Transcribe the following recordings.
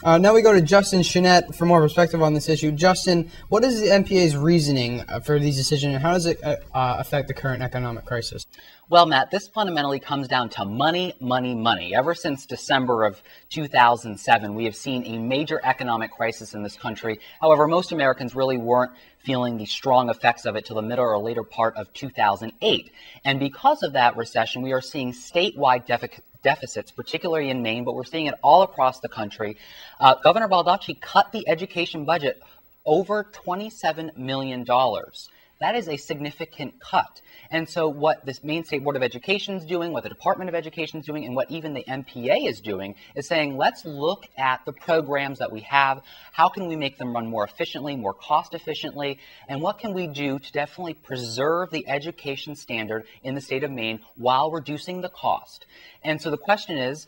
Now we go to Justin Chenette for more perspective on this issue. Justin, what is the MPA's reasoning for these decisions, and how does it affect the current economic crisis? Well, Matt, this fundamentally comes down to money, money, money. Ever since December of 2007, we have seen a major economic crisis in this country. However, most Americans really weren't feeling the strong effects of it till the middle or later part of 2008. And because of that recession, we are seeing statewide deficits, particularly in Maine, but we're seeing it all across the country. Governor Baldacci cut the education budget over $27 million. That is a significant cut. And so what this Maine State Board of Education is doing, what the Department of Education is doing, and what even the MPA is doing is saying, let's look at the programs that we have. How can we make them run more efficiently, more cost efficiently? And what can we do to definitely preserve the education standard in the state of Maine while reducing the cost? And so the question is,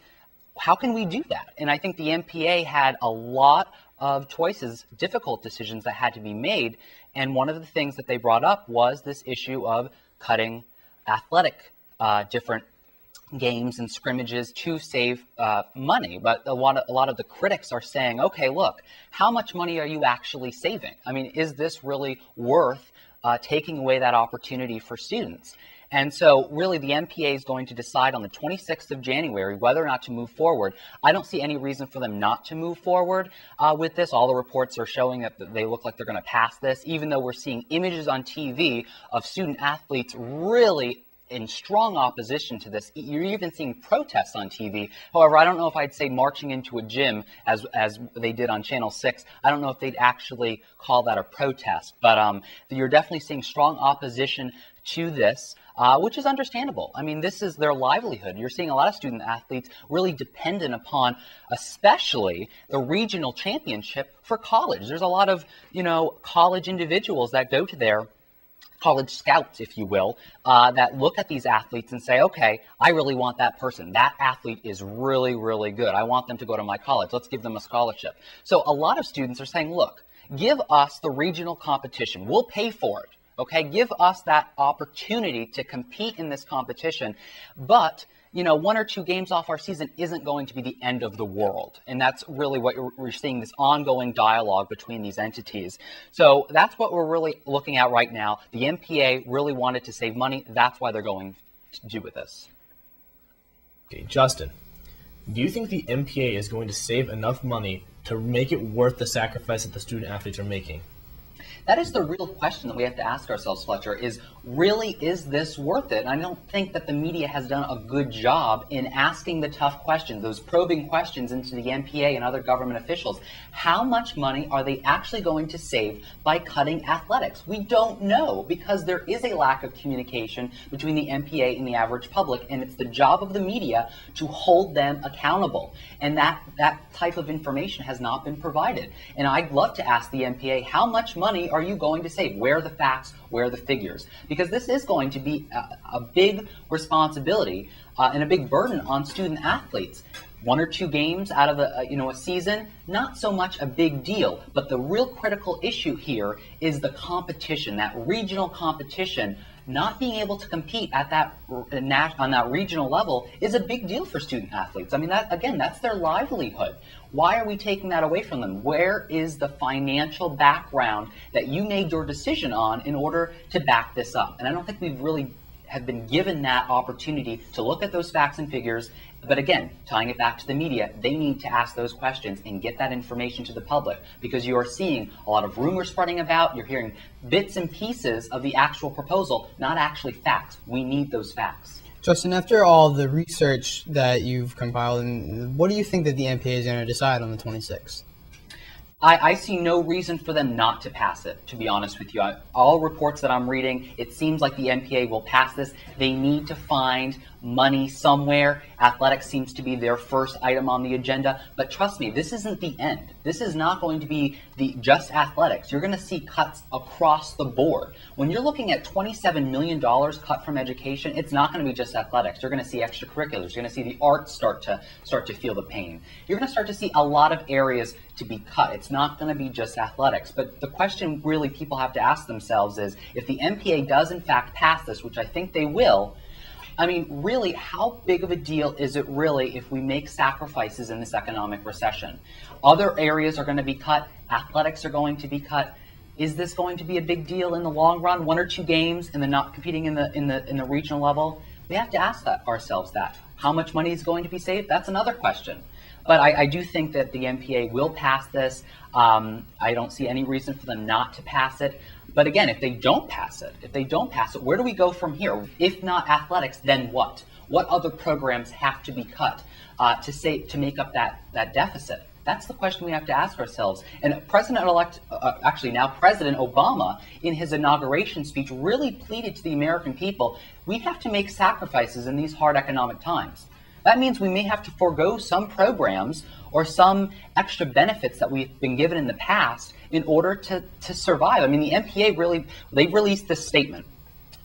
how can we do that? And I think the MPA had a lot of choices, difficult decisions that had to be made. And one of the things that they brought up was this issue of cutting athletic different games and scrimmages to save money. But a lot of the critics are saying, okay, look, how much money are you actually saving? I mean, is this really worth taking away that opportunity for students? And so really the MPA is going to decide on the 26th of January whether or not to move forward. I don't see any reason for them not to move forward with this. All the reports are showing that they look like they're going to pass this, even though we're seeing images on TV of student athletes really in strong opposition to this. You're even seeing protests on TV. However, I don't know if I'd say marching into a gym as they did on Channel 6. I don't know if they'd actually call that a protest. But you're definitely seeing strong opposition to this, which is understandable. I mean, this is their livelihood. You're seeing a lot of student athletes really dependent upon, especially the regional championship for college. There's a lot of, college individuals that go to their college scouts, if you will, that look at these athletes and say, okay, I really want that person. That athlete is really, really good. I want them to go to my college. Let's give them a scholarship. So a lot of students are saying, look, give us the regional competition. We'll pay for it. Okay, give us that opportunity to compete in this competition. But, 1 or 2 games off our season isn't going to be the end of the world. And that's really what we're seeing, this ongoing dialogue between these entities. So that's what we're really looking at right now. The MPA really wanted to save money. That's why they're going to do with this. Okay, Justin, do you think the MPA is going to save enough money to make it worth the sacrifice that the student athletes are making? That is the real question that we have to ask ourselves, Fletcher, is this worth it? And I don't think that the media has done a good job in asking the tough questions, those probing questions into the MPA and other government officials. How much money are they actually going to save by cutting athletics? We don't know, because there is a lack of communication between the MPA and the average public, and it's the job of the media to hold them accountable. And that type of information has not been provided. And I'd love to ask the MPA, how much money are you going to save? Where are the facts? Where are the figures? Because this is going to be a big responsibility and a big burden on student athletes. 1 or 2 games out of a season, not so much a big deal. But the real critical issue here is the competition, that regional competition. Not being able to compete at on that regional level is a big deal for student athletes. I mean, that's their livelihood. Why are we taking that away from them? Where is the financial background that you made your decision on in order to back this up? And I don't think we've really have been given that opportunity to look at those facts and figures. But again, tying it back to the media, they need to ask those questions and get that information to the public, because you are seeing a lot of rumors spreading about. You're hearing bits and pieces of the actual proposal, not actually facts. We need those facts. Justin, after all the research that you've compiled, what do you think that the MPA is going to decide on the 26th? I see no reason for them not to pass it, to be honest with you. All reports that I'm reading, it seems like the MPA will pass this. They need to find money somewhere. Athletics seems to be their first item on the agenda. But trust me, this isn't the end. This is not going to be just athletics. You're going to see cuts across the board. When you're looking at $27 million cut from education, it's not going to be just athletics. You're going to see extracurriculars. You're going to see the arts start to feel the pain. You're going to start to see a lot of areas to be cut. It's not going to be just athletics. But the question really people have to ask themselves is, if the MPA does in fact pass this, which I think they will, I mean, really, how big of a deal is it really if we make sacrifices in this economic recession? Other areas are going to be cut. Athletics are going to be cut. Is this going to be a big deal in the long run? 1 or 2 games and then not competing in the regional level? We have to ask ourselves that. How much money is going to be saved? That's another question. But I do think that the MPA will pass this. I don't see any reason for them not to pass it. But again, if they don't pass it, where do we go from here? If not athletics, then what? What other programs have to be cut to make up that deficit? That's the question we have to ask ourselves. And President-elect, now President Obama, in his inauguration speech, really pleaded to the American people, we have to make sacrifices in these hard economic times. That means we may have to forego some programs or some extra benefits that we've been given in the past in order to survive. I mean, the MPA they released this statement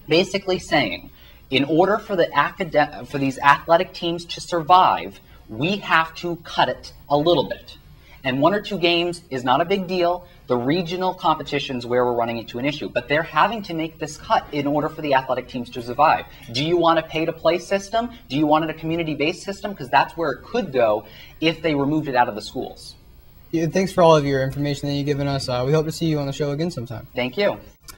basically saying, in order for these athletic teams to survive, we have to cut it a little bit. And 1 or 2 games is not a big deal. The regional competitions where we're running into an issue. But they're having to make this cut in order for the athletic teams to survive. Do you want a pay-to-play system? Do you want a community-based system? Because that's where it could go if they removed it out of the schools. Yeah, thanks for all of your information that you've given us. We hope to see you on the show again sometime. Thank you.